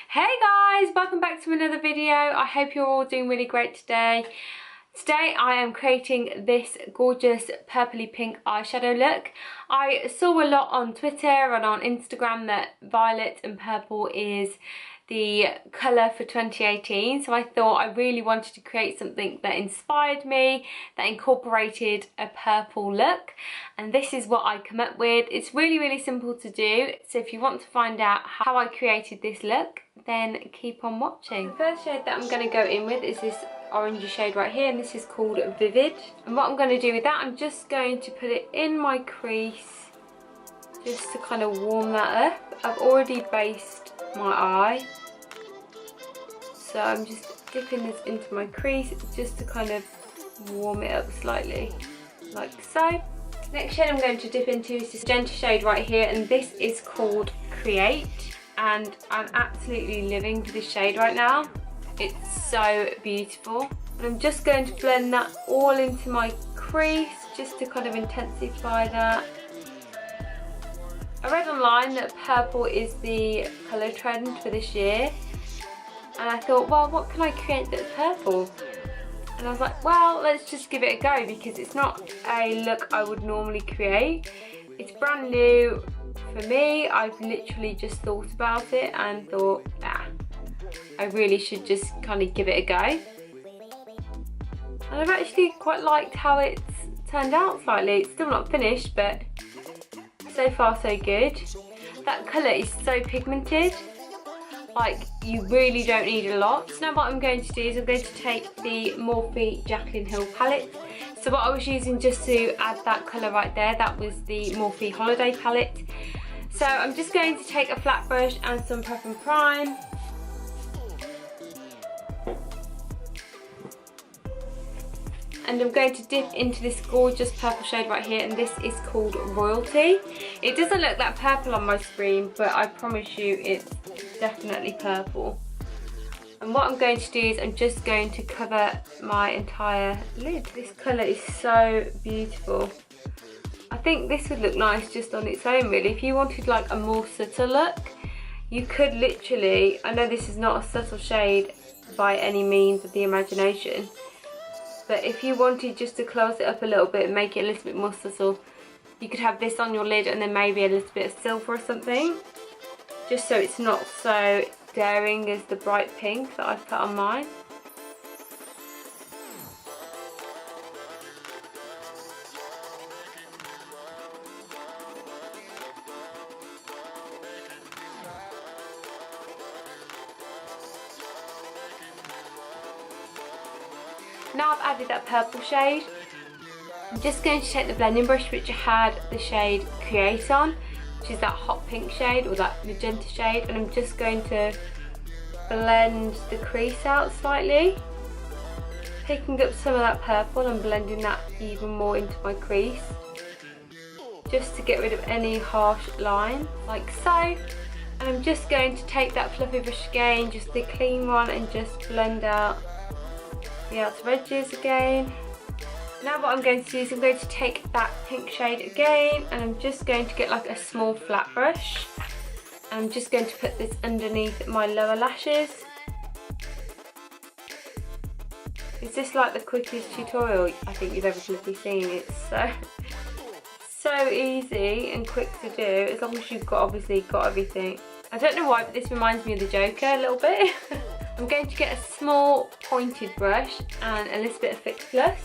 Hey guys, welcome back to another video. I hope you're all doing really great today. Today I am creating this gorgeous purpley pink eyeshadow look. I saw a lot on Twitter and on Instagram that violet and purple is the colour for 2018, so I thought I really wanted to create something that inspired me, that incorporated a purple look, and this is what I come up with. It's really simple to do, so if you want to find out how I created this look, then keep on watching. The first shade that I'm going to go in with is this orangey shade right here, and this is called Vivid. And what I'm going to do with that, I'm just going to put it in my crease just to kind of warm that up. I've already based my eye, so I'm just dipping this into my crease just to kind of warm it up slightly, like so. Next shade I'm going to dip into is this magenta shade right here, and this is called Create, and I'm absolutely living for this shade right now. It's so beautiful. And I'm just going to blend that all into my crease just to kind of intensify that. I read online that purple is the colour trend for this year, and I thought, well, what can I create that's purple? And I was like, well, let's just give it a go, because it's not a look I would normally create. It's brand new for me. I've literally just thought about it and thought, I really should just kind of give it a go. And I've actually quite liked how it's turned out slightly. It's still not finished, but so far so good. That colour is so pigmented, like you really don't need a lot. So now what I'm going to do is I'm going to take the Morphe Jaclyn Hill palette. So what I was using just to add that colour right there, that was the Morphe Holiday palette. So I'm just going to take a flat brush and some Prep and Prime. And I'm going to dip into this gorgeous purple shade right here, and this is called Royalty. It doesn't look that purple on my screen, but I promise you it's definitely purple. And what I'm going to do is I'm just going to cover my entire lid. This colour is so beautiful. I think this would look nice just on its own really. If you wanted like a more subtle look, you could literally, I know this is not a subtle shade by any means of the imagination, but if you wanted just to close it up a little bit and make it a little bit more subtle, you could have this on your lid and then maybe a little bit of silver or something, just so it's not so daring as the bright pink that I've put on mine. Now I've added that purple shade, I'm just going to take the blending brush which I had the shade Create on, which is that hot pink shade or that magenta shade, and I'm just going to blend the crease out slightly, picking up some of that purple and blending that even more into my crease, just to get rid of any harsh line, like so. And I'm just going to take that fluffy brush again, just the clean one, and just blend out the outer edges again. Now what I'm going to do is I'm going to take that pink shade again, and I'm just going to get like a small flat brush, and I'm just going to put this underneath my lower lashes. Is this like the quickest tutorial I think you've ever bloody seen? It's so easy and quick to do, as long as you've obviously got everything. I don't know why, but this reminds me of the Joker a little bit. I'm going to get a small pointed brush and a little bit of Fix Plus.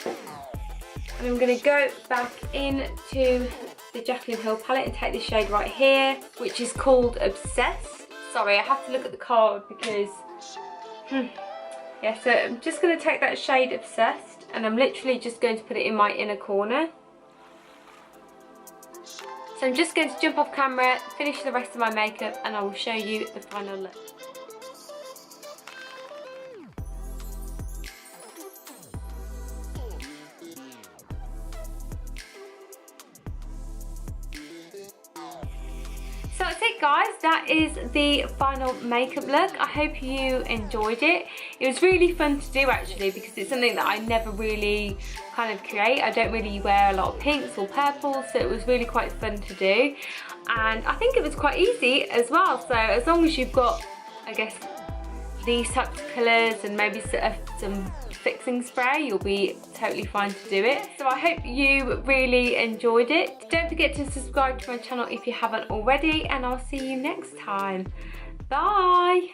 And I'm going to go back into the Jaclyn Hill palette and take this shade right here, which is called Obsessed. Sorry, I have to look at the card because, yeah, so I'm just going to take that shade Obsessed, and I'm literally just going to put it in my inner corner. So I'm just going to jump off camera, finish the rest of my makeup, and I will show you the final look. So that's it guys, that is the final makeup look. I hope you enjoyed it. It was really fun to do actually, because it's something that I never really kind of create. I don't really wear a lot of pinks or purples, so it was really quite fun to do. and I think it was quite easy as well. So as long as you've got, I guess, these types of colours and maybe some fixing spray, you'll be totally fine to do it. So I hope you really enjoyed it. Don't forget to subscribe to my channel if you haven't already, and I'll see you next time. Bye!